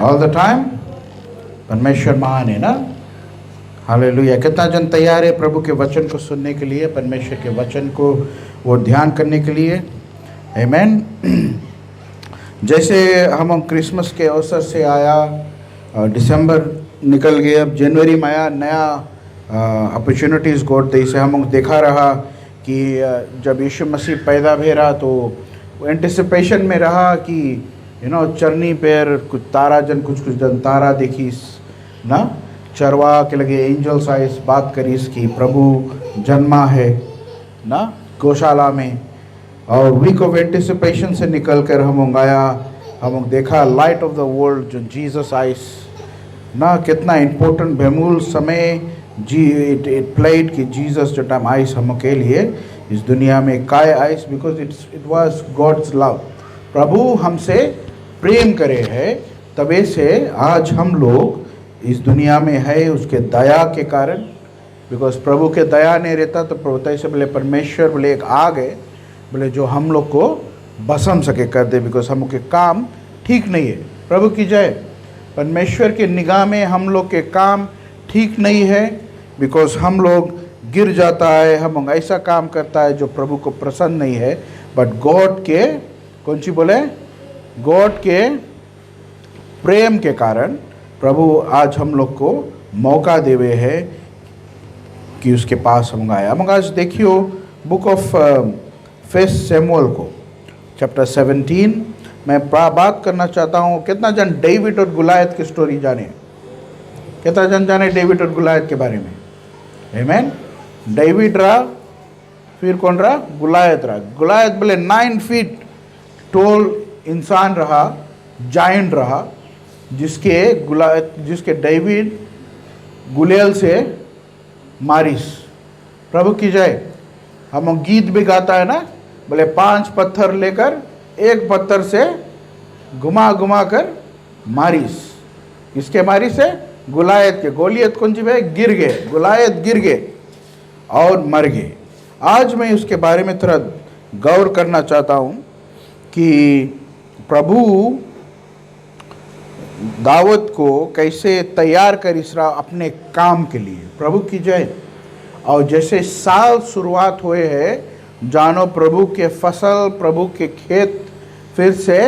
All the time. परमेश्वर महान है ना। हालेलुया। कितना जन तैयार है प्रभु के वचन को सुनने के लिए, परमेश्वर के वचन को वो ध्यान करने के लिए। आमेन। जैसे हम क्रिसमस के अवसर से आया, दिसंबर निकल गए, अब जनवरी में आया, नया अपॉर्चुनिटीज़ गॉड दे से हम देखा रहा कि जब यीशु मसीह पैदा भे रहा तो एंटिसिपेशन में रहा कि चरनी पैर कुछ तारा जन कुछ जन तारा देखीस ना, चरवा के लगे एंजल्स आए, इस बात करीस कि प्रभु जन्मा है ना गौशाला में। और वीक ऑफ एंटिसिपेशन से निकल कर हम आया, हम देखा लाइट ऑफ द वर्ल्ड जो जीसस आइस ना, कितना इम्पोर्टेंट बेमूल समय जी इट प्लेड कि जीसस जो टाइम आइस हम के लिए इस दुनिया में काय आइस, because it was God's love. प्रभु हमसे प्रेम करे है, तबे से आज हम लोग इस दुनिया में है उसके दया के कारण। बिकॉज प्रभु के दया नहीं रहता तो प्रभु तैसे बोले परमेश्वर बोले एक आग है बोले जो हम लोग को भस्म सके कर दे, बिकॉज हम के काम ठीक नहीं है। प्रभु की जय। परमेश्वर के निगाह में हम लोग के काम ठीक नहीं है, बिकॉज हम लोग गिर जाता है, हम ऐसा काम करता है जो प्रभु को पसंद नहीं है। बट गॉड के कौन सी बोले, गॉड के प्रेम के कारण प्रभु आज हम लोग को मौका देवे है कि उसके पास हम आए। हम आज देखियो बुक ऑफ फर्स्ट सैमुअल को चैप्टर 17 मैं बात करना चाहता हूँ। कितना जन डेविड और गुलायत की स्टोरी जाने, कितना जन जाने डेविड और गुलायत के बारे में? आमेन। डेविड रहा, फिर कौन रहा? गुलायत रहा। गुलायत बोले 9 फीट टोल इंसान रहा, जायंट रहा, जिसके डेविड गुलेल से मारिस। प्रभु की जय। हम गीत भी गाता है ना, बोले 5 पत्थर लेकर एक पत्थर से घुमा घुमा कर मारिस। किसके मारिस है? गुलायत के। गोलियत कौन सी है? गिर गए, गुलायत गिर गए और मर गए। आज मैं उसके बारे में थोड़ा गौर करना चाहता हूँ कि प्रभु दाऊद को कैसे तैयार कर इसरा अपने काम के लिए। प्रभु की जय। और जैसे साल शुरुआत हुए हैं, जानो प्रभु के फसल, प्रभु के खेत फिर से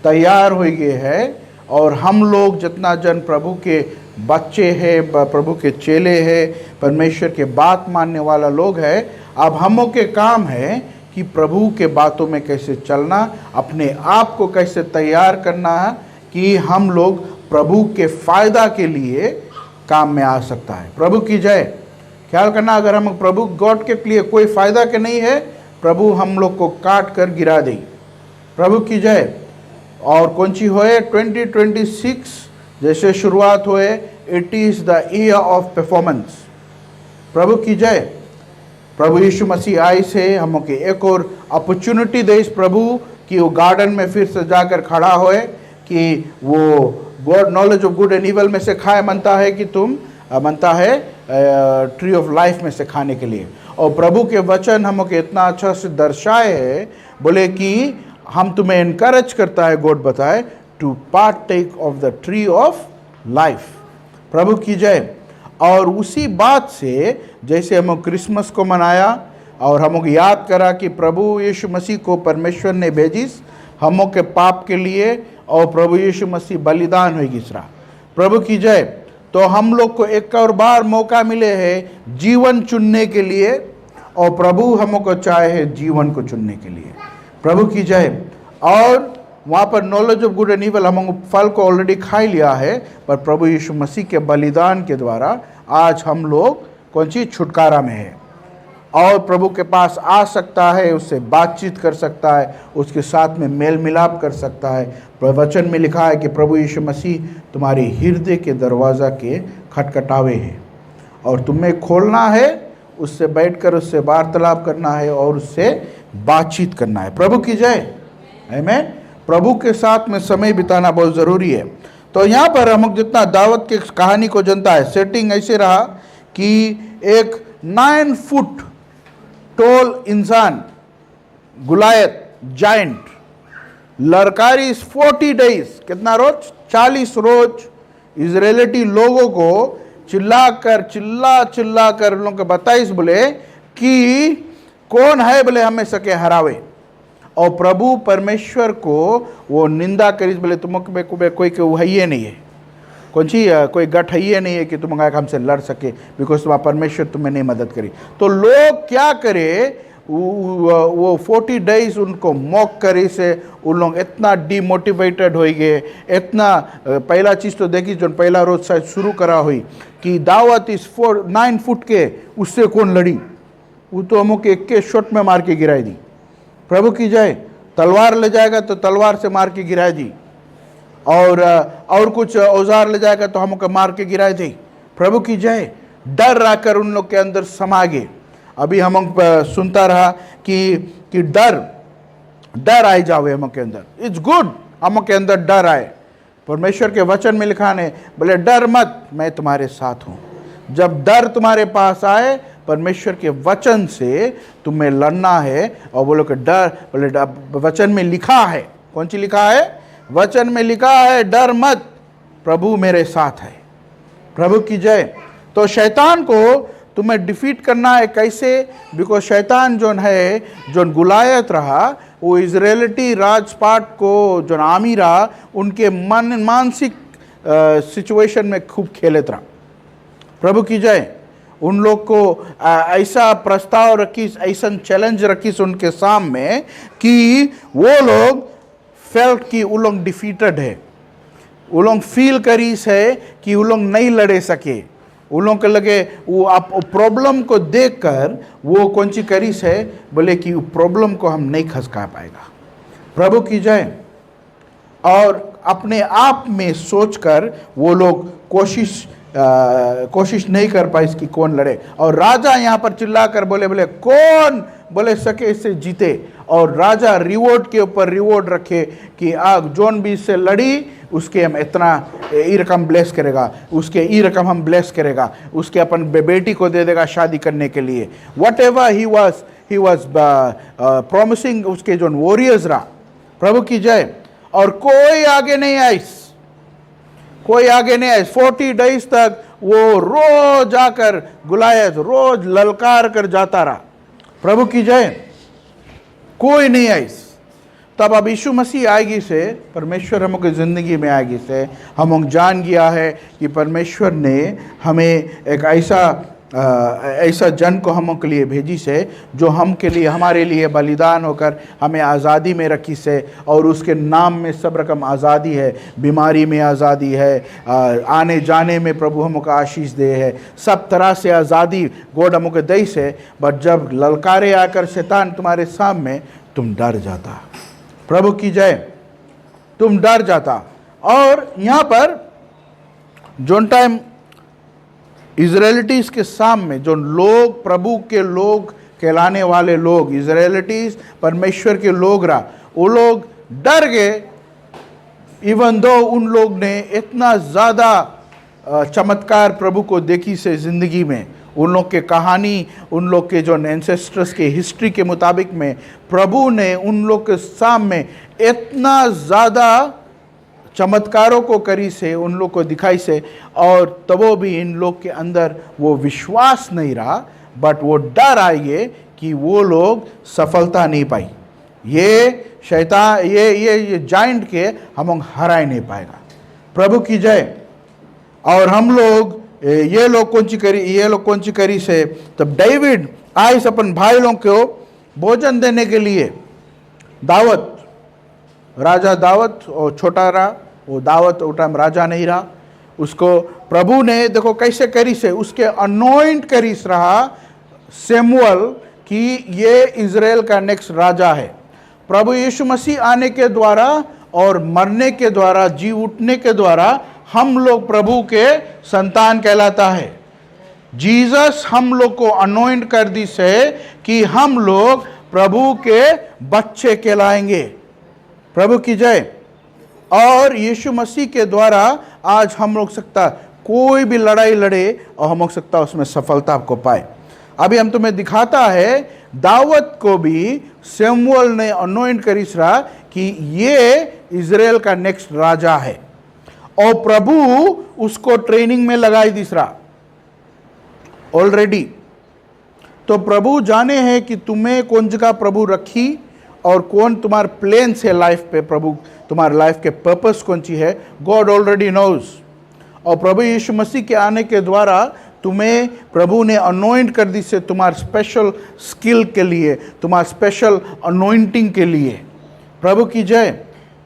तैयार हो गए हैं। और हम लोग जितना जन प्रभु के बच्चे हैं, प्रभु के चेले हैं, परमेश्वर के बात मानने वाला लोग हैं, अब हमों के काम है कि प्रभु के बातों में कैसे चलना, अपने आप को कैसे तैयार करना है कि हम लोग प्रभु के फायदा के लिए काम में आ सकता है। प्रभु की जय। ख्याल करना, अगर हम प्रभु गॉड के लिए कोई फायदा के नहीं है, प्रभु हम लोग को काट कर गिरा दे। प्रभु की जय। और कौन सी होए 2026 जैसे शुरुआत हुए, it is the year of performance. प्रभु की जय। प्रभु यीशु मसीह आई से हम के एक और अपॉर्चुनिटी दे इस प्रभु कि वो गार्डन में फिर से जाकर खड़ा होए कि वो God knowledge of good and evil में से खाए, मनता है कि तुम मनता है ट्री ऑफ लाइफ में से खाने के लिए। और प्रभु के वचन हम के इतना अच्छा से दर्शाए है, बोले कि हम तुम्हें इनकरेज करता है, गॉड बताए to partake of the tree of life. प्रभु की जय। और उसी बात से जैसे हम क्रिसमस को मनाया और हम याद करा कि प्रभु यीशु मसीह को परमेश्वर ने भेजिस हमों के पाप के लिए, और प्रभु यीशु मसीह बलिदान होगी इसरा। प्रभु की जय। तो हम लोग को एक और बार मौका मिले है जीवन चुनने के लिए, और प्रभु हमको चाहे है जीवन को चुनने के लिए। प्रभु की जय। और वहाँ पर knowledge of good and evil हम फल को ऑलरेडी खा लिया है, पर प्रभु यीशु मसीह के बलिदान के द्वारा आज हम लोग कौन सी छुटकारा में है, और प्रभु के पास आ सकता है, उससे बातचीत कर सकता है, उसके साथ में मेल मिलाप कर सकता है। वचन में लिखा है कि प्रभु यीशु मसीह तुम्हारे हृदय के दरवाज़ा के खटखटावे हैं, और तुम्हें खोलना है, उससे बैठकर उससे वार्तालाप करना है और उससे बातचीत करना है। प्रभु की जय। आमीन। प्रभु के साथ में समय बिताना बहुत ज़रूरी है। तो यहाँ पर हम जितना दावत की कहानी को जनता है, सेटिंग ऐसे रहा कि एक 9 फुट टोल इंसान गुलायत जाइंट लड़कारी 40 डेज, कितना रोज? 40 रोज इजरायली लोगों को चिल्ला कर उन लोगों को बताइस बोले कि कौन है बोले हमें सके हरावे। और प्रभु परमेश्वर को वो निंदा करिस बोले तुम कोई है ही नहीं है, कोई गठ है नहीं है कि तुम हमसे लड़ सके, बिकॉज तुम्हारा परमेश्वर तुम्हें नहीं मदद करी। तो लोग क्या करे, वो 40 डेज उनको मॉक करे से उन लोग इतना डिमोटिवेटेड हो गए। इतना पहला चीज़ तो देखी जो पहला रोज शायद शुरू करा हुई कि दावत इस 9 फुट के, उससे कौन लड़ी, वो तो हमको एक के शॉट में मार के गिराई दी। प्रभु की जय। तलवार ले जाएगा तो तलवार से मार के गिराई दी, और कुछ औजार ले जाएगा तो हमको मार के गिराई दी। प्रभु की जय। डर आकर उन लोग के अंदर समा गए। अभी हम सुनता रहा कि डर आए जावे हम के अंदर। इट्स गुड हम के अंदर डर आए। परमेश्वर के वचन में लिखा है बोले डर मत, मैं तुम्हारे साथ हूँ। जब डर तुम्हारे पास आए, परमेश्वर के वचन से तुम्हें लड़ना है। और बोलो कि बोले वचन में लिखा है, कौन सी लिखा है? वचन में लिखा है डर मत, प्रभु मेरे साथ है। प्रभु की जय। तो शैतान को तुम्हें डिफीट करना है कैसे? बिकॉज शैतान जो है, जो गुलायत रहा, वो इजरायली राजपाट को जो आमी रहा, उनके मानसिक सिचुएशन में खूब खेलत रहा। प्रभु की जय। उन लोग को ऐसा प्रस्ताव रखी, ऐसा चैलेंज रखी उनके सामने कि वो लोग फेल्ट कि वो लोग डिफीटेड है। वो लोग फील करीस है कि वो लोग नहीं लड़े सके। उन लोगों को लगे वो आप प्रॉब्लम को देखकर वो कौन सी करीस है, बोले कि प्रॉब्लम को हम नहीं खसका पाएगा। प्रभु की जय। और अपने आप में सोचकर वो लोग कोशिश नहीं कर पाए इसकी कौन लड़े। और राजा यहाँ पर चिल्लाकर बोले कौन बोले सके इससे जीते। और राजा रिवॉर्ड के ऊपर रिवॉर्ड रखे कि आग जोन भी इससे लड़ी उसके हम इतना ई रकम ब्लेस करेगा, उसके ई रकम हम ब्लेस करेगा, उसके अपन बेटी को दे देगा शादी करने के लिए। What ever he was promising उसके जो वॉरियर्स रहा। प्रभु की जय। और कोई आगे नहीं आई, कोई आगे नहीं आए। 40 डेज तक वो रोज आकर गुलायत रोज ललकार कर जाता रहा। प्रभु की जय। कोई नहीं आई। तब अब यीशु मसीह आएगी से, परमेश्वर हम की ज़िंदगी में आएगी से हम जान गया है कि परमेश्वर ने हमें एक ऐसा जन को हम के लिए भेजी से, जो हम के लिए हमारे लिए बलिदान होकर हमें आज़ादी में रखी से। और उसके नाम में सब रकम आज़ादी है। बीमारी में आज़ादी है, आने जाने में प्रभु हमको आशीष दे है, सब तरह से आज़ादी गोड हमको दई से। बट जब ललकारे आकर शैतान तुम्हारे सामने, तुम डर जाता। प्रभु की जय। तुम डर जाता। और यहाँ पर जोन टाइम इजरायलीज के सामने जो लोग, प्रभु के लोग कहलाने वाले लोग, इजरायलीज परमेश्वर के लोग रहा, वो लोग डर गए। इवन दो उन लोग ने इतना ज़्यादा चमत्कार प्रभु को देखी से ज़िंदगी में, उन लोग के कहानी, उन लोग के जो एंसेस्टर्स के हिस्ट्री के मुताबिक में, प्रभु ने उन लोग के सामने इतना ज़्यादा चमत्कारों को करी से, उन लोग को दिखाई से। और तबो भी इन लोग के अंदर वो विश्वास नहीं रहा, बट वो डर आए कि वो लोग सफलता नहीं पाई। ये शैतान, ये जाइंट के हम हरा नहीं पाएगा। प्रभु की जय। और हम लोग ये लोग कौन सी करी से, तब डेविड आए अपन भाई लोग को भोजन देने के लिए। दावत, राजा दावत, और छोटा रहा वो दावत, वो टाइम राजा नहीं रहा। उसको प्रभु ने देखो कैसे करी से, उसके अनोइंट करीस रहा सैमुअल कि ये इज़राइल का नेक्स्ट राजा है। प्रभु यीशु मसीह आने के द्वारा और मरने के द्वारा, जी उठने के द्वारा हम लोग प्रभु के संतान कहलाता है। जीसस हम लोग को अनोइंट कर दी से कि हम लोग प्रभु के बच्चे कहलाएंगे। प्रभु की जय। और यीशु मसीह के द्वारा आज हम लोग सकता कोई भी लड़ाई लड़े और हम लोग सकता उसमें सफलता को पाए। अभी हम तुम्हें दिखाता है, दावत को भी सैमुअल ने अनोइंट करी रहा कि ये इज़राइल का नेक्स्ट राजा है। और प्रभु उसको ट्रेनिंग में लगाई तीसरा ऑलरेडी। तो प्रभु जाने हैं कि तुम्हें कौन जगह प्रभु रखी और कौन तुम्हारे प्लेन्स है लाइफ पे, प्रभु तुम्हारे लाइफ के पर्पस कौन सी है, गॉड ऑलरेडी नोज। और प्रभु यीशु मसीह के आने के द्वारा तुम्हें प्रभु ने अनॉइंट कर दी से तुम्हारे स्पेशल स्किल के लिए, तुम्हारे स्पेशल अनॉइंटिंग के लिए। प्रभु की जय।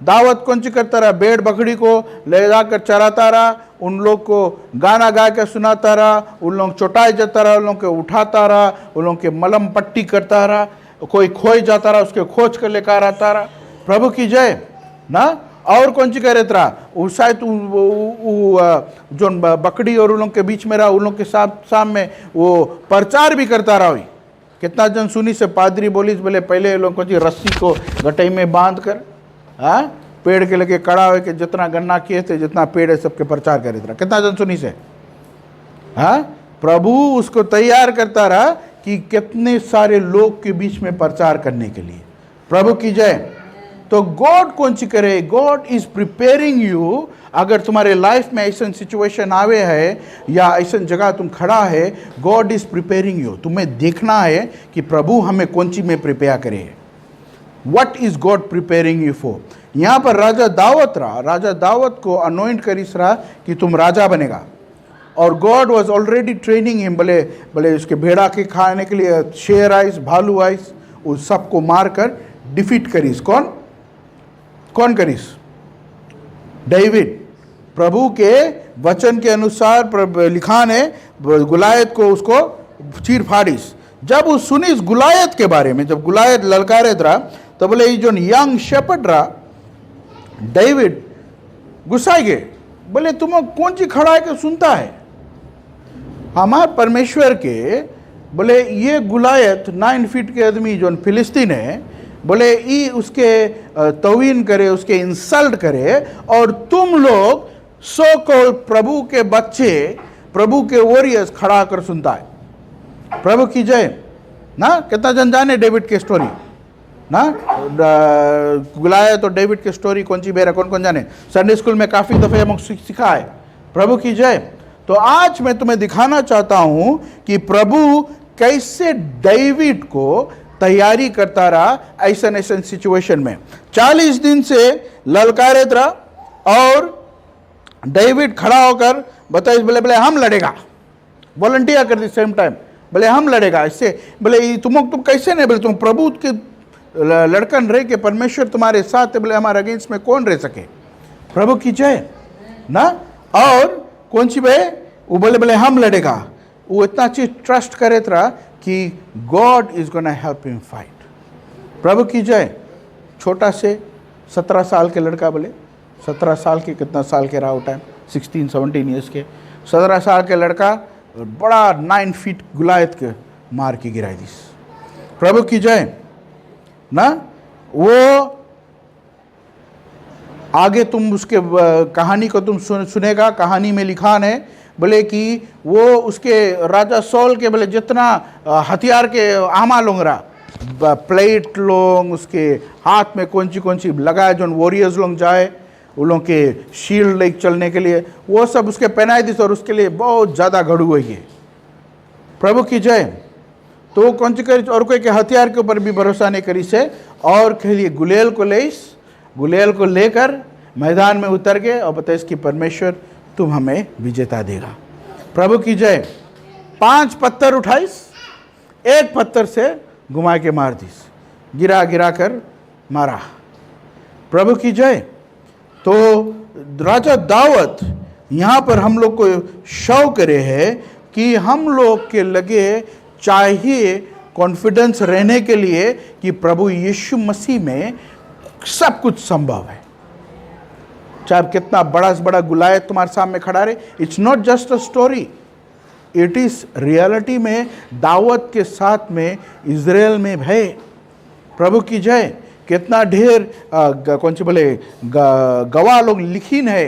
दावत कौन सी करता रहा, भेड़ बकरी को ले जाकर चराता रहा, उन लोग को गाना गा के सुनाता रहा, उन लोग चौटाई जाता रहा, उन लोग को उठाता रहा, उन लोग के मलम पट्टी करता रहा, कोई खोई जाता रहा उसके खोज कर लेकर आता रहा। प्रभु की जय ना। और कौन सी कह रहा वो शायद जो बकरी और उन लोग के बीच में रहा, उन लोग के साथ में वो प्रचार भी करता रहा। कितना जन सुनी से पादरी बोली बोले पहले लोग को रस्सी को गटई में बांध कर पेड़ के लगे कड़ा हो के जितना गन्ना किए थे, जितना पेड़ है सबके प्रचार करे था। कितना जन सुनी से प्रभु उसको तैयार करता रहा कि कितने सारे लोग के बीच में प्रचार करने के लिए। प्रभु की जय। तो गॉड कौन सी करे, गॉड इज प्रिपेयरिंग यू। अगर तुम्हारे लाइफ में ऐसा सिचुएशन आवे है या ऐसा जगह तुम खड़ा है, गॉड इज प्रिपेयरिंग यू। तुम्हें देखना है कि प्रभु हमें कौन सी में प्रिपेयर करे। What is God preparing you for. यहाँ पर राजा दाऊद रहा, राजा दाऊद को अनॉइंट करिस रहा कि तुम राजा बनेगा। और God was already training him. भले भले उसके भेड़ा के खाने के लिए शेर आइस, भालू आइस, उस सबको मारकर डिफीट करिस। कौन कौन करिस, डेविड। प्रभु के वचन के अनुसार लिखान है गुलायत को उसको चीर फाड़िस। जब वो सुनिस गुलायत के बारे में, जब गुलायत ललकारे रहा, तो बोले ये जो यंग शेपर्ड रहा डेविड गुस्सा गए, बोले तुम कौन सी खड़ा है कि सुनता है हमारे परमेश्वर के। बोले ये गुलायत 9 फीट के आदमी जो फिलिस्तीन है, बोले ये उसके तवीन करे, उसके इंसल्ट करे, और तुम लोग सो कॉल प्रभु के बच्चे, प्रभु के वॉरियर्स खड़ा कर सुनता है। प्रभु की जय ना। कितना जन जाने डेविड की स्टोरी ना, गुलायत और डेविड की स्टोरी कौन सी बेरा, कौन कौन जाने। संडे स्कूल में काफ़ी दफ़े हम सिखा है। प्रभु की जय। तो आज मैं तुम्हें दिखाना चाहता हूं कि प्रभु कैसे डेविड को तैयारी करता रहा ऐसा ऐसा सिचुएशन में। 40 दिन से ललकारे रहा, और डेविड खड़ा होकर बताइए, बोले बोले हम लड़ेगा, वॉलंटियर कर दी सेम टाइम, बोले हम लड़ेगा इससे। बोले तुम कैसे नहीं, बोले तुम प्रभु के लड़कन रह के परमेश्वर तुम्हारे साथ है, बोले हमारे अगेंस्ट में कौन रह सके। प्रभु की जय ना। और कौन सी भाई, वो बोले बोले हम लड़ेगा। वो इतना चीज ट्रस्ट करे था कि God is gonna help him fight. प्रभु की जय। छोटा से 17 साल के लड़का, बोले 17 साल के, कितना साल के रहा वो टाइम, 16-17 ईयर्स के, 17 साल के लड़का बड़ा 9 फीट गुलायत के मार के गिराई दी। प्रभु की जय ना। वो आगे तुम उसके कहानी को तुम सुनेगा। कहानी में लिखा है बोले कि वो उसके राजा सॉल के बोले जितना हथियार के आमा लोग रहा, प्लेट लोग उसके हाथ में कौन सी लगाए, जो वॉरियर्स लोग जाए उन लोग के शील्ड लेके चलने के लिए, वो सब उसके पहनाई दी, और उसके लिए बहुत ज़्यादा घड़ू हुई है। प्रभु की जय। तो वो कौन सी करी, और कोई के हथियार के ऊपर भी भरोसा नहीं करी से, और कह लिए गुलेल को ले, गुलेल को लेकर मैदान में उतर गए और बताइए कि परमेश्वर तुम हमें विजेता देगा। प्रभु की जय। 5 पत्थर उठाइस, एक पत्थर से घुमा के मार दीस, गिरा गिरा कर मारा। प्रभु की जय। तो राजा दाऊद यहाँ पर हम लोग को शौक करे है कि हम लोग के लगे चाहिए कॉन्फिडेंस रहने के लिए कि प्रभु यीशु मसीह में सब कुछ संभव है। चाहे कितना बड़ा से बड़ा गुलायत तुम्हारे सामने खड़ा रहे, it's not just a story, it is reality में दाऊद के साथ में इजराइल में है। प्रभु की जय। कितना ढेर कौन सी बोले गवाह लोग लिखीन है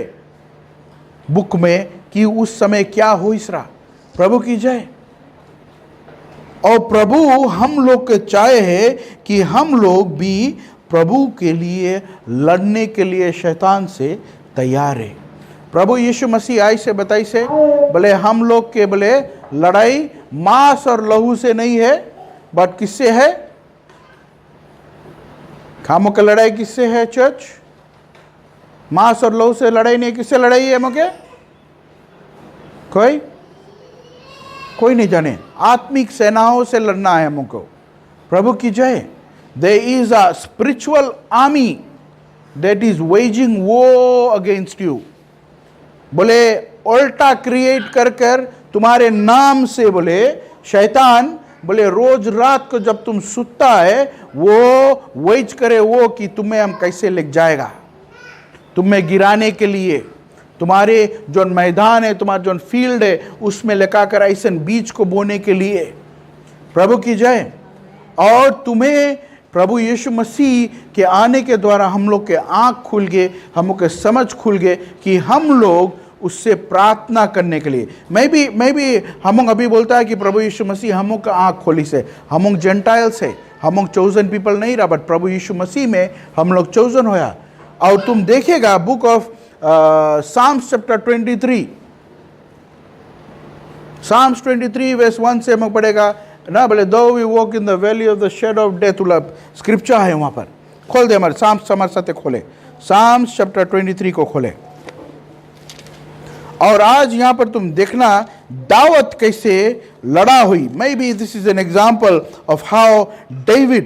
बुक में कि उस समय क्या हो इस रहा। प्रभु की जय। और प्रभु हम लोग के चाहे है कि हम लोग भी प्रभु के लिए लड़ने के लिए शैतान से तैयार है। प्रभु यीशु मसीह आई से बताई से बोले हम लोग के बोले लड़ाई मांस और लहू से नहीं है, बट किससे है? खामों की लड़ाई किससे है चर्च? मांस और लहू से लड़ाई नहीं, किससे लड़ाई है मुके? कोई नहीं जाने। आत्मिक सेनाओं से लड़ना है हमको। प्रभु की जय। There is a spiritual army that is waging war against you. बोले उल्टा क्रिएट कर कर तुम्हारे नाम से बोले शैतान बोले रोज रात को जब तुम सुतता है वो वेज करे वो कि तुम्हें हम कैसे ले जाएगा, तुम्हें गिराने के लिए, तुम्हारे जो मैदान है, तुम्हारा जो फील्ड है उसमें लगा ऐसे बीज को बोने के लिए। प्रभु की जय। और तुम्हें प्रभु यीशु मसीह के आने के द्वारा हम लोग के आँख खुल गए, हम लोग के समझ खुल गए कि हम लोग उससे प्रार्थना करने के लिए। मैं भी हम लोग अभी बोलता है कि प्रभु यीशु मसीह हम लोग का आँख खोली से, हम लोग जेंटाइल्स है, हम लोग चोजन पीपल नहीं रहा, बट प्रभु यीशु मसीह में हम लोग चोजन होया। और तुम देखेगा book of Psalms chapter 23, Psalms 23 verse 1 से हम पढ़ेगा ना, बोले though we walk in the valley of the shadow of death, scripture है वहाँ पर। खोल दे हमारे Psalms, हमारे साथ खोले Psalms chapter 23 को खोले। और आज यहाँ पर तुम देखना दावत कैसे लड़ा हुई। Maybe this is an example of how David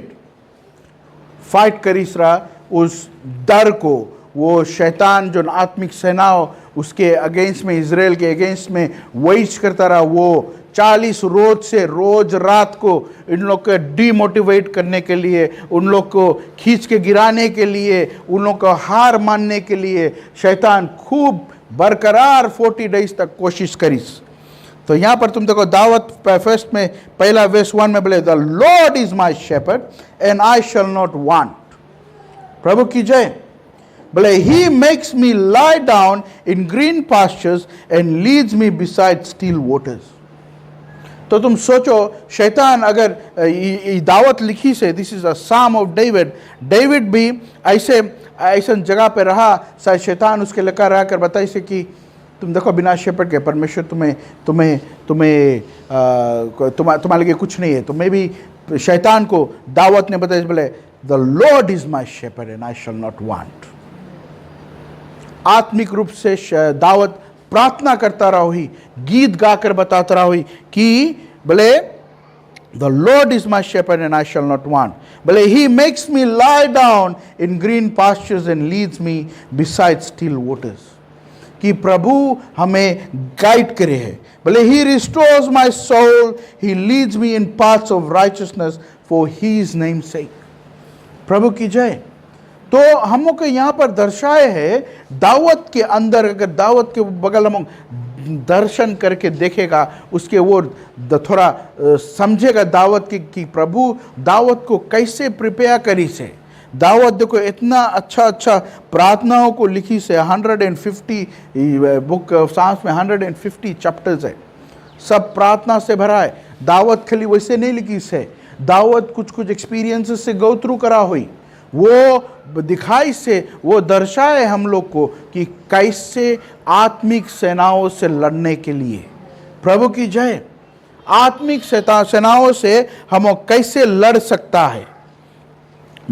fight करीस रहा उस डर को, वो शैतान जो आत्मिक सेनाओं उसके अगेंस्ट में, इजराइल के अगेंस्ट में वेज करता रहा। वो 40 रोज से रोज रात को इन लोग को डीमोटिवेट करने के लिए, उन लोग को खींच के गिराने के लिए, उन लोग को हार मानने के लिए शैतान खूब बरकरार 40 डेज तक कोशिश करीस। तो यहाँ पर तुम देखो दावत फर्स्ट में पहला वर्स 1 में बोले the Lord is my shepherd and I shall not want. प्रभु की जय। बोले he makes me lie down in green pastures and leads me beside still waters. तो तुम सोचो शैतान अगर दावत लिखी से, this is a psalm of David, David भी ऐसे जगह पे रहा, शायद शैतान उसके लेकर रह कर बताई से कि तुम देखो बिना शेपर्ड के परमेश्वर तुम्हारे लिए कुछ नहीं है। तो मैं भी शैतान को दावत ने बताया बोले the Lord is my shepherd and I shall not want. आत्मिक रूप से दावत प्रार्थना करता रहा हुई, गीत गाकर बताता रहा हुई कि बोले the Lord is my shepherd and I shall not want. बोले he makes me lie down in green pastures and leads me beside still waters. कि प्रभु हमें गाइड करे है। बोले he restores my soul, he leads me in paths of righteousness for his name sake. प्रभु की जय। तो हम लोग को यहाँ पर दर्शाए है दावत के अंदर, अगर दावत के बगल हम दर्शन करके देखेगा उसके वो थोड़ा समझेगा दावत की प्रभु दावत को कैसे प्रिपेयर करी से। दावत देखो इतना अच्छा प्रार्थनाओं को लिखी से 150 बुक सांस में 150 चैप्टर्स है, सब प्रार्थना से भरा है। दावत खाली वैसे नहीं लिखी से, दावत कुछ एक्सपीरियंसेस से गो थ्रू करा हुई, वो दिखाई से वो दर्शाए हम लोग को कि कैसे आत्मिक सेनाओं से लड़ने के लिए। प्रभु की जय। आत्मिक सेनाओं से हम कैसे लड़ सकता है,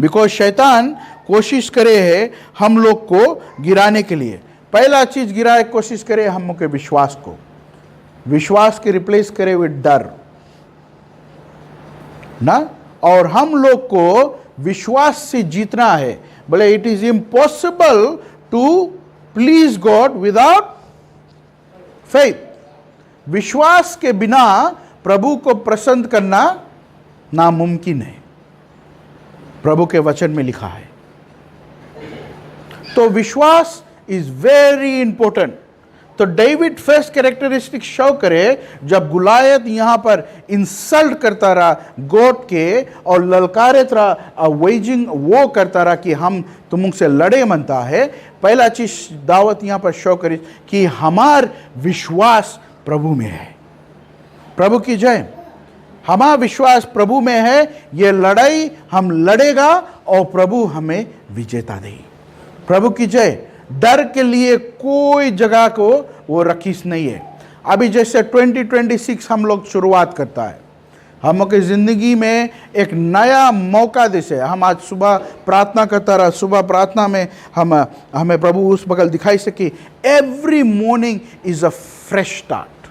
बिकॉज शैतान कोशिश करे है हम लोग को गिराने के लिए। पहला चीज गिराए कोशिश करे हम लोग के विश्वास को, विश्वास के रिप्लेस करे विद डर ना। और हम लोग को विश्वास से जीतना है। बोले it is impossible to please God without faith. विश्वास के बिना प्रभु को प्रसन्न करना नामुमकिन है, प्रभु के वचन में लिखा है। तो विश्वास इज वेरी इंपॉर्टेंट। तो डेविड फर्स्ट कैरेक्टरिस्टिक शो करे जब गुलायत यहां पर इंसल्ट करता रहा गोट के और ललकारत रहा, वेजिंग वो करता रहा कि हम तुम से लड़े मनता है। पहला चीज दावत यहां पर शो करे कि हमार विश्वास प्रभु में है। प्रभु की जय। हमारा विश्वास प्रभु में है, ये लड़ाई हम लड़ेगा और प्रभु हमें विजेता दे। प्रभु की जय। डर के लिए कोई जगह को वो रखीस नहीं है। अभी जैसे 2026 हम लोग शुरुआत करता है, हम लोग की ज़िंदगी में एक नया मौका देसे। हम आज सुबह प्रार्थना करता रहा, सुबह प्रार्थना में हमें प्रभु उस बगल दिखाई सके, every morning is a fresh start.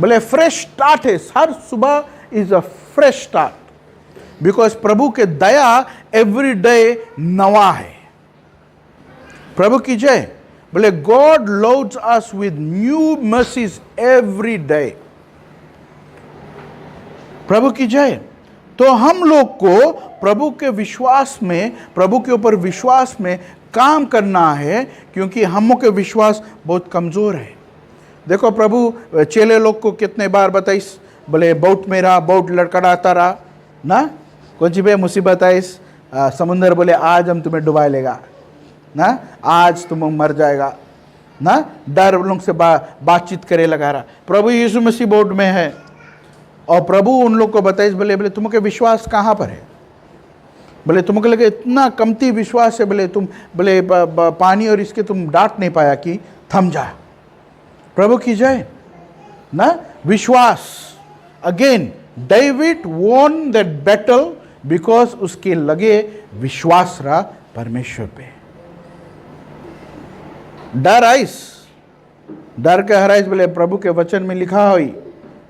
बोले फ्रेश स्टार्ट है, हर सुबह is a fresh start, because प्रभु के दया एवरी डे नवा है। प्रभु की जय। बोले God loads us with new mercies every day. प्रभु की जय। तो हम लोग को प्रभु के विश्वास में, प्रभु के ऊपर विश्वास में काम करना है, क्योंकि हम के विश्वास बहुत कमजोर है। देखो प्रभु चेले लोग को कितने बार बताइस, बोले बहुत मेरा बहुत लड़खड़ाता रहा ना, कुछ भी मुसीबत आइस, समुंदर बोले आज हम तुम्हें डुबा लेगा ना, आज तुम मर जाएगा ना, डर लोग से बातचीत करे लगा रहा। प्रभु यीशु मसीह बोर्ड में है और प्रभु उन लोग को बताइस, बोले तुमके विश्वास कहाँ पर है, बोले तुमको लगे इतना कमती विश्वास है, बोले तुम बोले पानी और इसके तुम डांट नहीं पाया कि थम जा। प्रभु की जय ना। विश्वास, again David von that battle because उसके लगे विश्वास रहा परमेश्वर पे। डर आइस, डर के हराइस, बोले प्रभु के वचन में लिखा हुई,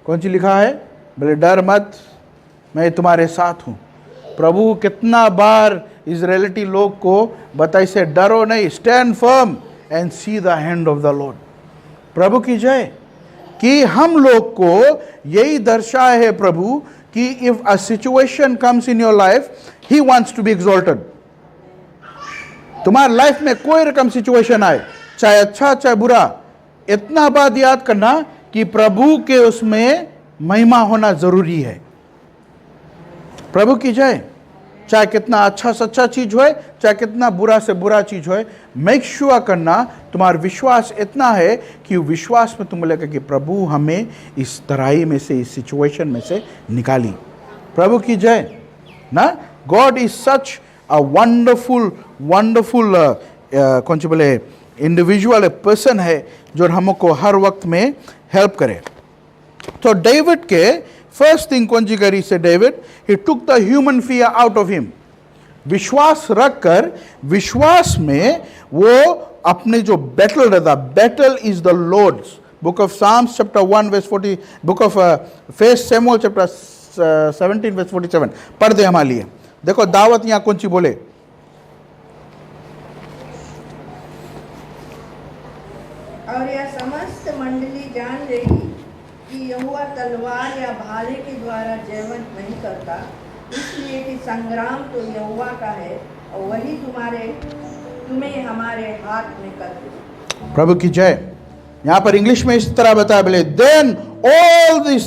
कौन सी लिखा है, बोले डर मत, मैं तुम्हारे साथ हूँ। प्रभु कितना बार इजरायली लोग को बताई से डरो नहीं, stand firm and see the hand of the Lord. प्रभु की जय। कि हम लोग को यही दर्शाए है प्रभु कि if a situation comes in your life, he wants to be exalted. तुम्हारे लाइफ में कोई रकम सिचुएशन आए, चाहे अच्छा चाहे बुरा, इतना बात याद करना कि प्रभु के उसमें महिमा होना जरूरी है। प्रभु की जय। चाहे कितना अच्छा से अच्छा चीज हो, चाहे कितना बुरा से बुरा चीज हो, मेक श्योर करना तुम्हारा विश्वास इतना है कि विश्वास में तुम बोलेगा कि प्रभु हमें इस तराई में से, इस सिचुएशन में से निकाली। प्रभु की जय ना। God is such a wonderful wonderful कौन सी बोले इंडिविजुअल पर्सन है जो हमको हर वक्त में हेल्प करे। तो डेविड के फर्स्ट थिंग कौन सी करी से, David he took the human fear out of him. विश्वास रखकर, विश्वास में वो अपने जो बैटल रहता, battle is the Lord's. Book of Psalms chapter 1 verse 40, book of first Samuel chapter 17 verse 47 पढ़ दे हमारे लिए। देखो दावत यहां कौन सी बोले, और यह समस्त मंडली जान लेगी कि यहोवा तलवार या भाले के द्वारा जयवंत नहीं करता, इसलिए कि संग्राम तो यहोवा का है और वही तुम्हें हमारे हाथ में कर दे। प्रभु की जय। यहां पर इंग्लिश में इस तरह बताया, बोले then all this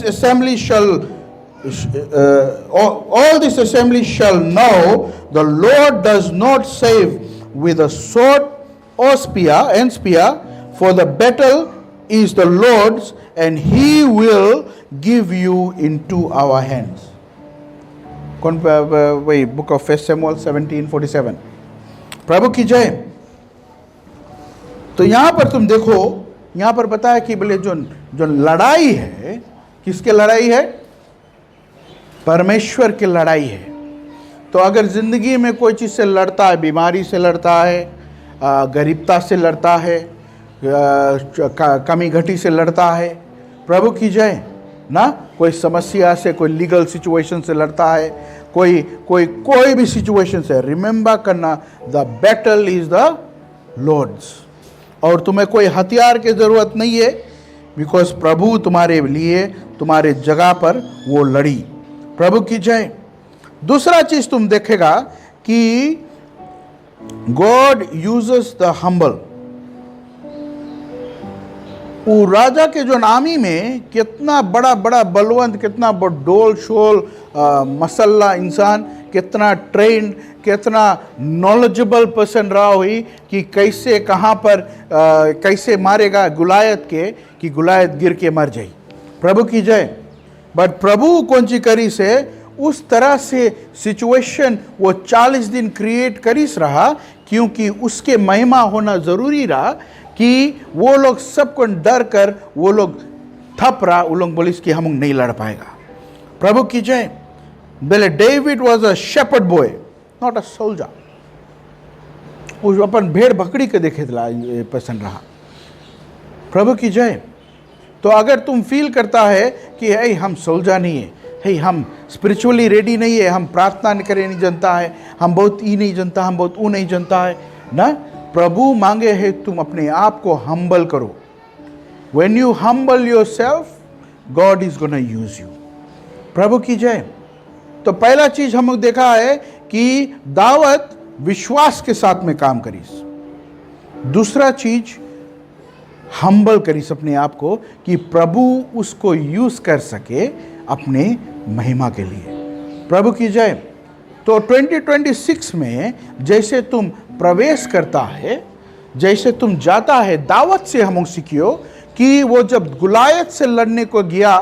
assembly shall know the Lord does not save with a sword or spear, for the battle is the Lord's and he will give you into our hands. वही book of first Samuel 17:47। प्रभु की जय। तो यहां पर तुम देखो, यहां पर बताया कि बोले जो लड़ाई है, किसके लड़ाई है, परमेश्वर की लड़ाई है। तो अगर जिंदगी में कोई चीज से लड़ता है, बीमारी से लड़ता है, गरीबता से लड़ता है, कमी घटी से लड़ता है, प्रभु की जय ना, कोई समस्या से, कोई लीगल सिचुएशन से लड़ता है, कोई भी सिचुएशन से, रिमेंबर करना the battle is the Lord's. और तुम्हें कोई हथियार की जरूरत नहीं है, बिकॉज प्रभु तुम्हारे लिए, तुम्हारे जगह पर वो लड़ी। प्रभु की जय। दूसरा चीज तुम देखेगा कि गॉड यूजेस द हम्बल। वो राजा के जो नामी में कितना बड़ा बड़ा बलवंत, कितना डोल शोल मसल्ला इंसान, कितना ट्रेंड, कितना नॉलेजेबल पर्सन रहा हुई कि कैसे कहाँ पर कैसे मारेगा गुलायत के, कि गुलायत गिर के मर जाए। प्रभु की जय। बट प्रभु कौन सी करी से, उस तरह से सिचुएशन वो 40 दिन क्रिएट करीस रहा क्योंकि उसके महिमा होना ज़रूरी रहा कि वो लोग सबको डर कर वो लोग थप रहा, वो लोग बोलिस कि हम नहीं लड़ पाएगा। प्रभु की जय। बोले David was a shepherd boy, not a soldier. उस अपन भेड़ बकरी के देखे पसंद रहा। प्रभु की जय। तो अगर तुम फील करता है कि हे हम सोल्जर नहीं है, हे हम स्पिरिचुअली रेडी नहीं है, हम प्रार्थना करे नहीं जनता है, हम बहुत ई नहीं जनता, हम बहुत वो नहीं जनता है ना, प्रभु मांगे है तुम अपने आप को हम्बल करो। When you humble yourself, God is gonna use you. प्रभु की जय। तो पहला चीज हम देखा है कि दावत विश्वास के साथ में काम करीस। दूसरा चीज हम्बल करीस अपने आप को कि प्रभु उसको यूज कर सके अपने महिमा के लिए। प्रभु की जय। तो 2026 में जैसे तुम प्रवेश करता है, जैसे तुम जाता है, दावत से हम सीखियो कि वो जब गुलायत से लड़ने को गया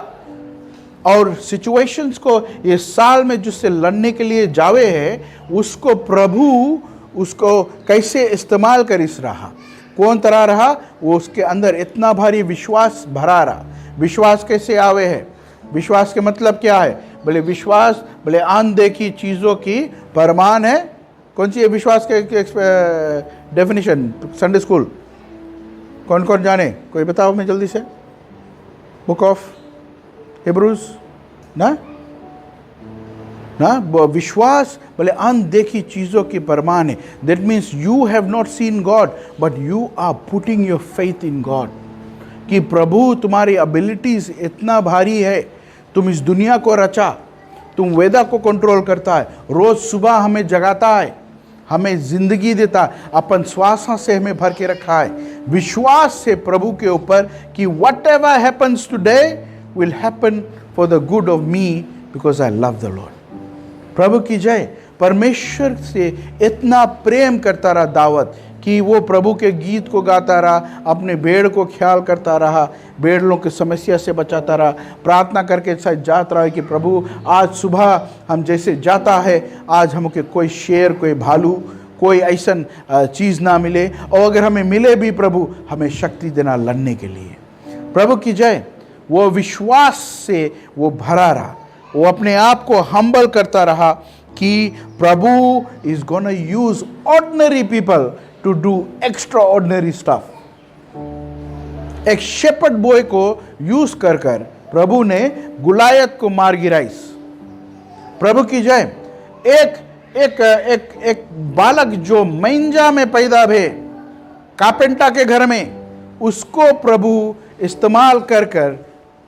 और सिचुएशंस को ये साल में जिससे लड़ने के लिए जावे है, उसको प्रभु उसको कैसे इस्तेमाल करिस रहा, कौन तरह रहा, वो उसके अंदर इतना भारी विश्वास भरा रहा। विश्वास कैसे आवे है? विश्वास के मतलब क्या है? बोले विश्वास बोले अनदेखी चीज़ों की प्रमाण है। कौन सी है विश्वास के डेफिनेशन? संडे स्कूल कौन कौन जाने? कोई बताओ मैं जल्दी से। बुक ऑफ हिब्रूज ना विश्वास बोले अनदेखी चीज़ों की प्रमाण है। That means you have not seen God but you are putting your faith in God, कि प्रभु तुम्हारी एबिलिटीज इतना भारी है, तुम इस दुनिया को रचा, तुम वेदा को कंट्रोल करता है, रोज सुबह हमें जगाता है, हमें जिंदगी देता है, अपन श्वासों से हमें भर के रखा है। विश्वास से प्रभु के ऊपर कि whatever happens today will happen for the good of me because I love the Lord. प्रभु की जय। परमेश्वर से इतना प्रेम करता रहा दावत कि वो प्रभु के गीत को गाता रहा, अपने भेड़ को ख्याल करता रहा, भेड़ लोगों की समस्या से बचाता रहा, प्रार्थना करके साथ जाता रहा कि प्रभु आज सुबह हम जैसे जाता है, आज हमको कोई शेर, कोई भालू, कोई ऐसा चीज़ ना मिले, और अगर हमें मिले भी प्रभु हमें शक्ति देना लड़ने के लिए। प्रभु की जय। वो विश्वास से वो भरा रहा, वो अपने आप को हम्बल करता रहा कि प्रभु is gonna use ordinary people to do extraordinary stuff. एक शेपर्ड बॉय को यूज कर कर प्रभु ने गुलायत को मार गिराइस। प्रभु की जय। एक एक एक एक बालक जो मैंजा में पैदा भे, कारपेंटा के घर में, उसको प्रभु इस्तेमाल कर कर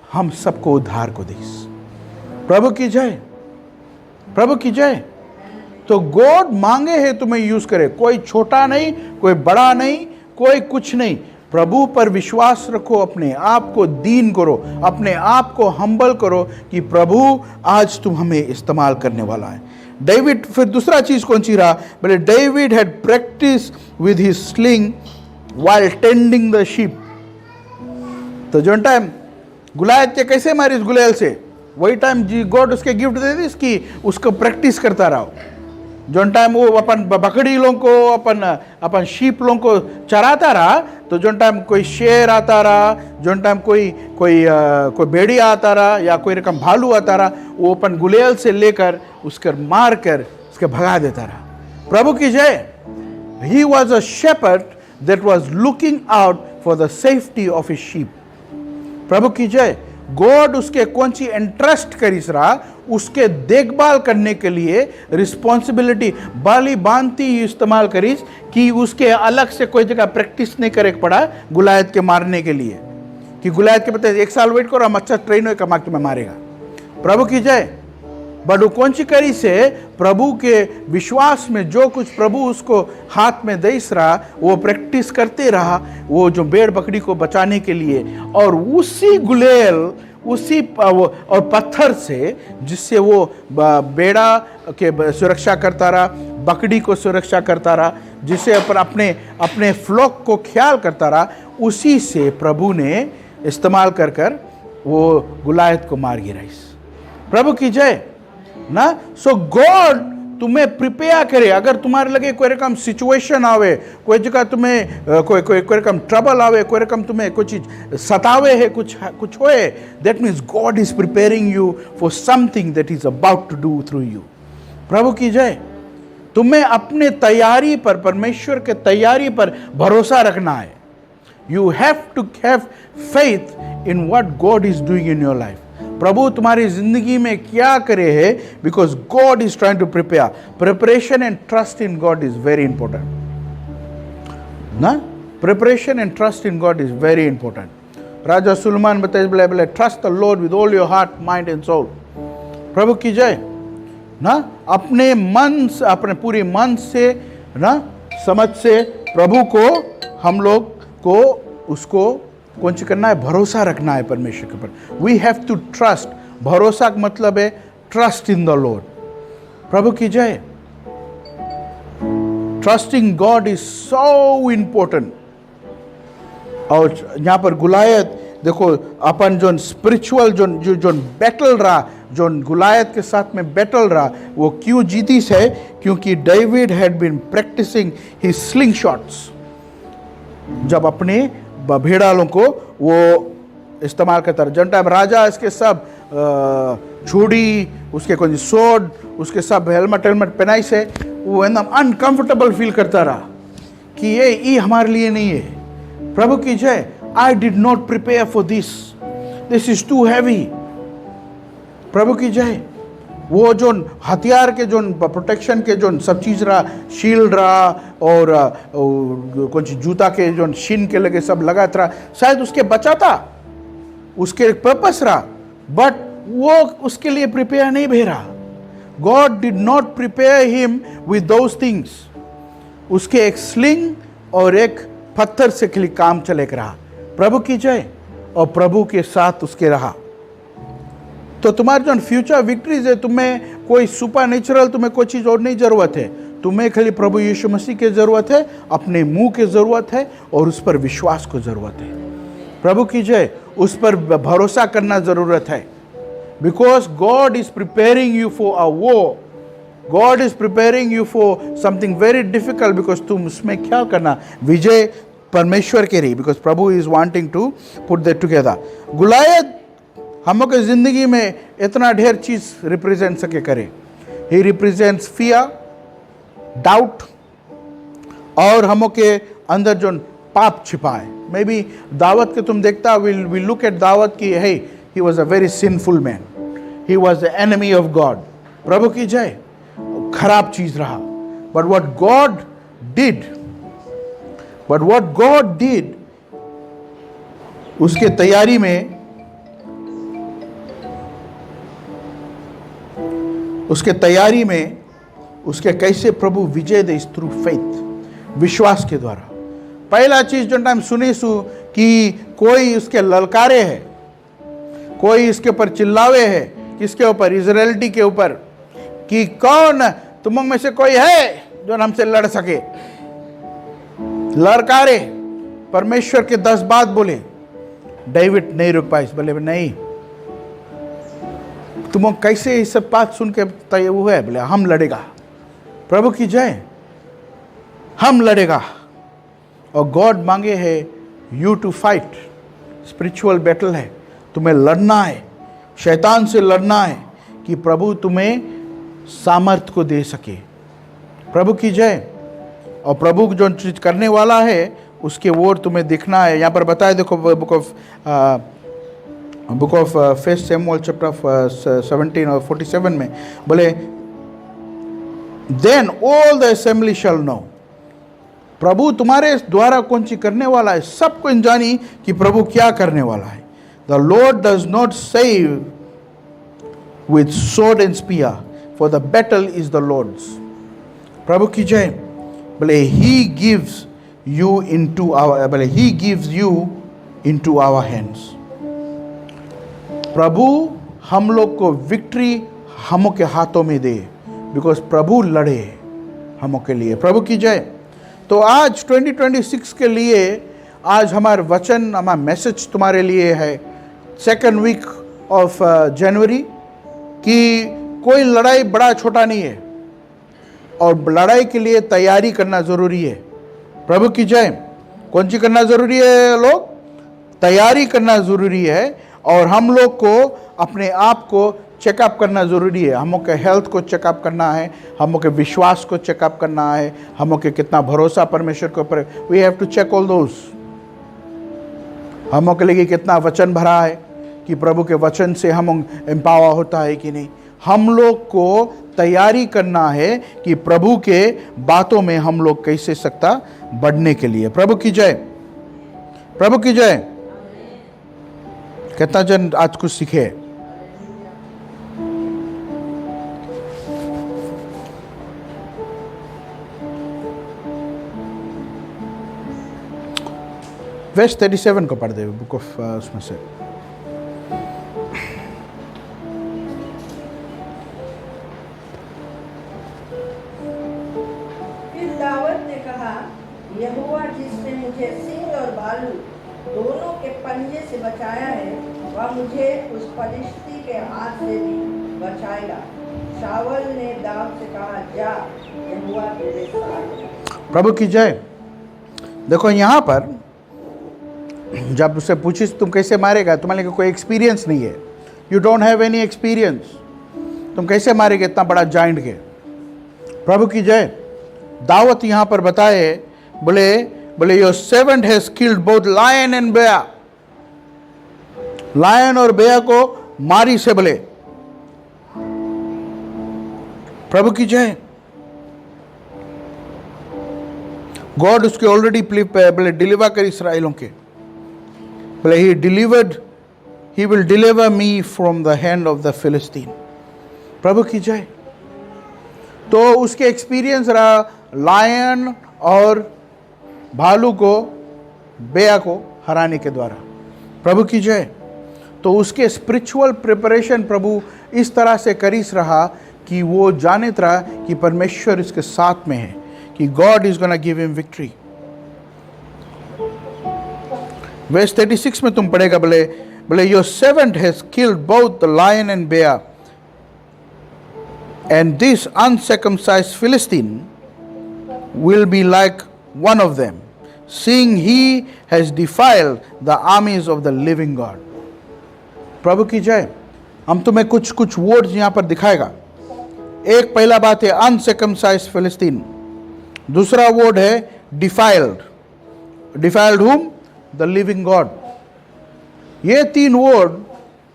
हम सबको उद्धार को देस। प्रभु की जय। प्रभु की जय। तो गॉड मांगे है तुम्हें यूज करे, कोई छोटा नहीं, कोई बड़ा नहीं, कोई कुछ नहीं। प्रभु पर विश्वास रखो, अपने आप को दीन करो, अपने आप को हम्बल करो कि प्रभु आज तुम हमें इस्तेमाल करने वाला है। डेविड, फिर दूसरा चीज कौन सी रहा? बोले David had practice with his sling while tending the sheep. तो जो टाइम गुलायत के कैसे मारिस गुलेल से, वही टाइम जी गॉड उसके गिफ्ट दे दी कि उसको प्रैक्टिस करता रहो। जो टाइम वो अपन बकरी लोगों को, अपन शीप लोगों को चराता रहा, तो जो टाइम कोई शेर आता रहा, जो टाइम कोई भेड़िया आता रहा या कोई रकम भालू आता रहा, वो अपन गुलेल से लेकर उसकर मार कर उसके भगा देता रहा। प्रभु की जय। He was a shepherd that was looking out for the safety of his sheep. प्रभु की जय। गॉड उसके कौन सी इंटरेस्ट करिस रहा, उसके देखभाल करने के लिए रिस्पॉन्सिबिलिटी बाली बांधती इस्तेमाल करिस कि उसके अलग से कोई जगह प्रैक्टिस नहीं करे पड़ा गुलायत के मारने के लिए, कि गुलायत के पता 1 साल वेट करो, हम अच्छा ट्रेन हो कमा के मैं मारेगा। प्रभु की जय। बट वो कौन सी करी से प्रभु के विश्वास में जो कुछ प्रभु उसको हाथ में देस रहा, वो प्रैक्टिस करते रहा, वो जो भेड़ बकरी को बचाने के लिए, और उसी गुलेल, उसी और पत्थर से जिससे वो बेड़ा के सुरक्षा करता रहा, बकरी को सुरक्षा करता रहा, जिससे अपने फ्लॉक को ख्याल करता रहा, उसी से प्रभु ने इस्तेमाल कर कर वो गुलायत को मार गिराइस। प्रभु की जय ना। सो गॉड तुम्हें प्रिपेयर करे। अगर तुम्हारे लगे कोई रकम सिचुएशन आवे, कोई जगह तुम्हें कोई रकम ट्रबल आवे, कोई रकम तुम्हें कोई चीज सतावे है, कुछ होए, that means God is preparing you for something that is about to do through you. प्रभु की जय। तुम्हें अपने तैयारी पर, परमेश्वर के तैयारी पर भरोसा रखना है। You have to have faith in what God is doing in your life. प्रभु तुम्हारी जिंदगी में क्या करे है, because God is trying to prepare. Preparation and trust in God is very important ना। Preparation and trust in God is very important. राजा सुलेमान बताए बोले trust the Lord with all your heart, mind and soul. प्रभु की जय ना। अपने मन से, अपने पूरे मन से ना, समझ से प्रभु को, हम लोग को उसको कौन सी करना है, भरोसा रखना है परमेश्वर के ऊपर। We have to trust. भरोसा का मतलब है ट्रस्ट इन द लॉर्ड। प्रभु की जय। Trusting God is so important. और यहाँ पर गुलायत देखो, अपन जो स्पिरिचुअल जो बैटल रहा, जो गुलायत के साथ में बैटल रहा, वो क्यों जीती है? क्योंकि David had been practising his sling shots. जब अपने भेड़ालों को वो इस्तेमाल करता रहा, जब टाइम राजा इसके सब छुरी, उसके कोई सोड, उसके सब हेलमेट पहनाई से, वो एकदम अनकंफर्टेबल फील करता रहा कि ये हमारे लिए नहीं है। प्रभु की जय। I did not prepare for this. This is too heavy. प्रभु की जय। वो जो हथियार के जो प्रोटेक्शन के जो सब चीज़ रहा, शील्ड रहा और कुछ जूता के जो शिन के लगे सब लगा रहा, शायद उसके बचाता, उसके पर्पस रहा, बट वो उसके लिए प्रिपेयर नहीं भी रहा। God did not prepare him with those things. उसके एक स्लिंग और एक पत्थर से खाली काम चले रहा। प्रभु की जय। और प्रभु के साथ उसके रहा। तो तुम्हारे जो फ्यूचर विक्ट्रीज है, तुम्हें कोई सुपर नेचुरल, तुम्हें कोई चीज़ और नहीं ज़रूरत है। तुम्हें खाली प्रभु यीशु मसीह की ज़रूरत है, अपने मुंह की ज़रूरत है और उस पर विश्वास को ज़रूरत है। प्रभु की जय। उस पर भरोसा करना ज़रूरत है। Because God is preparing you for a war. God is preparing you for something very difficult. Because तुम उसमें क्या करना, विजय परमेश्वर के रही। बिकॉज प्रभु is wanting to put that together. गुलायत हम लोग की जिंदगी में इतना ढेर चीज रिप्रेजेंट सके करे। ही रिप्रेजेंट्स फियर, डाउट, और हम लोग के अंदर जो पाप छिपाए। मे बी दावत के तुम देखता, विल लुक एट दावत की, he he was a very sinful man, he was the enemy of God. प्रभु की जय। खराब चीज रहा, बट व्हाट गॉड डिड, उसके तैयारी में, उसके कैसे प्रभु विजय दे, थ्रू फेथ, विश्वास के द्वारा। पहला चीज जो टाइम सुने कि कोई उसके ललकारे है, कोई इसके ऊपर चिल्लावे है, किसके ऊपर, इजराइलिटी के ऊपर, कि कौन तुम में से कोई है जो हमसे लड़ सके। ललकारे, परमेश्वर के 10 बात बोले, डेविड नहीं रुक पाए, बोले नहीं, तुम कैसे ये सब बात सुन के तय हुआ है, बोले हम लड़ेगा। प्रभु की जय। हम लड़ेगा। और गॉड मांगे है you to fight. Spiritual battle है, तुम्हें लड़ना है, शैतान से लड़ना है, कि प्रभु तुम्हें सामर्थ्य को दे सके। प्रभु की जय। और प्रभु जो चीज करने वाला है उसके ओर तुम्हें दिखना है। यहाँ पर बताया देखो, book of first Samuel chapter 17 और 47 में बोले, then all the assembly shall know. प्रभु तुम्हारे द्वारा कौन सी करने वाला है, सबको जानी कि प्रभु क्या करने वाला है। The Lord does not save with sword and spear, for the battle is the Lord's. प्रभु की जय। बोले he gives you into our, बोले he gives you into our hands. प्रभु हम लोग को विक्ट्री हम के हाथों में दे, बिकॉज प्रभु लड़े हम के लिए। प्रभु की जय। तो आज 2026 के लिए आज हमारा वचन, हमारा मैसेज तुम्हारे लिए है, 2nd वीक ऑफ जनवरी, कि कोई लड़ाई बड़ा छोटा नहीं है। और लड़ाई के लिए तैयारी करना जरूरी है। प्रभु की जय। कौन सी करना जरूरी है लोग? तैयारी करना जरूरी है। और हम लोग को अपने आप को चेकअप करना ज़रूरी है। हम लोग के हेल्थ को चेकअप करना है, हम लोग के विश्वास को चेकअप करना है, हम लोग के कितना भरोसा परमेश्वर के ऊपर। We have to check all those. हम लोग के लिए कितना वचन भरा है, कि प्रभु के वचन से हम एम्पावर होता है कि नहीं। हम लोग को तैयारी करना है कि प्रभु के बातों में हम लोग कैसे सकता बढ़ने के लिए। प्रभु की जय। प्रभु की जय। कितना जन आज कुछ सीखे? वर्स 37 को पढ़ दे बुक ऑफ उसमें से। फिर दाऊद ने कहा, यहोवा जिसने मुझे सिंह और भालू दोनों के पंजे से बचाया है, वह मुझे उस फलिश्ती के हाथ से भी बचाएगा। शाऊल ने दाऊद से कहा, जा, यहोवा तेरे साथ है। प्रभु की जय। देखो यहाँ पर जब उससे पूछिस तुम कैसे मारेगा, तुम्हारे कोई एक्सपीरियंस नहीं है, you don't have any experience, तुम कैसे मारेगे इतना बड़ा जाइंट के। प्रभु की जय। दावत यहाँ पर बताए, बोले your servant has killed both lion and bear. Lion और बेयर को मारी से बोले। प्रभु की जय। गॉड उसके ऑलरेडी बोले डिलीवर कर इसराइलों के, बोले he will deliver me from the hand of the Philistine। प्रभु की जय। तो उसके एक्सपीरियंस रहा लायन और भालू को, बेया को हराने के द्वारा। प्रभु की जय। तो उसके स्पिरिचुअल प्रिपरेशन प्रभु इस तरह से करीस रहा कि वो जानत रहा कि परमेश्वर इसके साथ में है, कि God is gonna give him victory. Verse 36 में तुम पढ़ेगा, बोले your servant has killed both the lion and bear, and this uncircumcised Philistine will be like one of them, seeing he has defiled the armies of the living God। प्रभु की जय। हम तुम्हें कुछ words यहाँ पर दिखाएगा। एक पहला बात है अनसर्कमसाइज्ड फिलिस्तीन, दूसरा वर्ड है defiled. Defiled whom? The living God. ये तीन वर्ड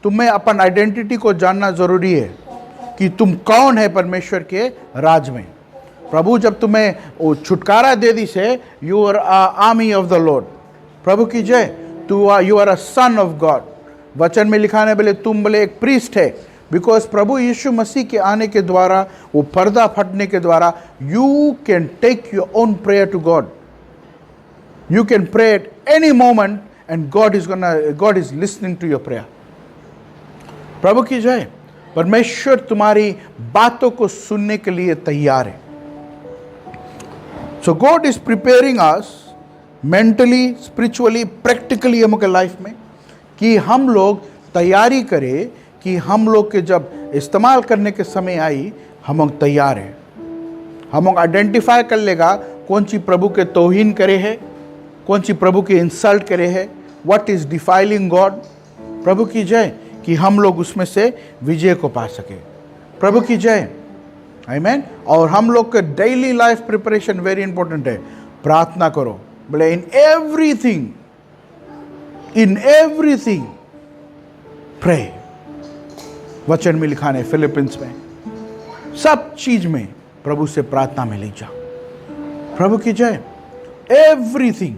तुम्हें अपन आइडेंटिटी को जानना जरूरी है कि तुम कौन है परमेश्वर के राज में। प्रभु जब तुम्हें वो छुटकारा दे दी से, you are army of the Lord. प्रभु की जय। You are a son of God. वचन में लिखा है बोले तुम बोले एक प्रीस्ट है, बिकॉज प्रभु यीशु मसीह के आने के द्वारा, वो पर्दा फटने के द्वारा, you can take your own prayer to God. You can pray at any moment and God is listening to your prayer। प्रभु की जय। परमेश्वर तुम्हारी बातों को सुनने के लिए तैयार है। So God is preparing us mentally, spiritually, practically हम के लाइफ में, कि हम लोग तैयारी करें कि हम लोग के जब इस्तेमाल करने के समय आई, हम लोग तैयार हैं। हम लोग आइडेंटिफाई कर लेगा कौन सी प्रभु के तौहीन करे है, कौन सी प्रभु के इंसल्ट करे है, व्हाट इज डिफाइलिंग गॉड। प्रभु की जय। कि हम लोग उसमें से विजय को पा सके। प्रभु की जय। आमीन। और हम लोग के daily life preparation very important है। प्रार्थना करो, बोले इन एवरीथिंग प्रे। वचन में लिखा है फिलिपिंस में, सब चीज में प्रभु से प्रार्थना में ले जाओ। प्रभु की जय। एवरीथिंग,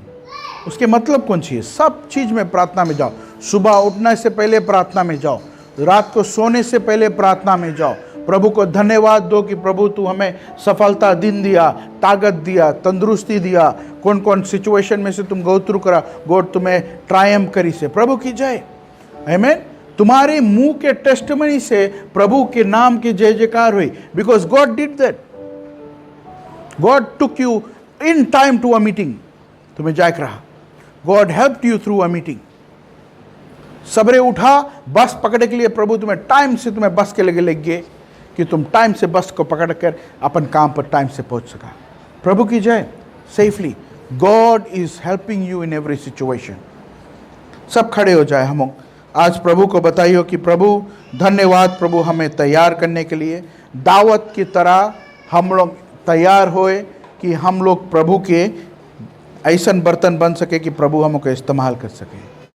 उसके मतलब कौन सी है? सब चीज में प्रार्थना में जाओ। सुबह उठने से पहले प्रार्थना में जाओ, रात को सोने से पहले प्रार्थना में जाओ। प्रभु को धन्यवाद दो कि प्रभु तू हमें सफलता दिन दिया, ताकत दिया, तंदुरुस्ती दिया। कौन कौन सिचुएशन में से तुम गो थ्रू करा, गॉड तुम्हें ट्रायम्फ करी से। प्रभु की जय। आमीन। तुम्हारे मुंह के टेस्टिमनी से प्रभु के नाम की जय जयकार हुई, because God did that. God took you in time to a meeting. तुम्हें जायक रहा। God helped you through a meeting. सबरे उठा, बस पकड़ने के लिए प्रभु तुम्हें टाइम से तुम्हें बस के लगे लग गए कि तुम टाइम से बस को पकड़ कर अपन काम पर टाइम से पहुंच सका। प्रभु की जय। Safely God is helping you in every situation. सब खड़े हो जाए। हम आज प्रभु को बताइए कि प्रभु धन्यवाद, प्रभु हमें तैयार करने के लिए दावत की तरह हम लोग तैयार होए कि हम लोग प्रभु के ऐसा बर्तन बन सके कि प्रभु हमको इस्तेमाल कर सके।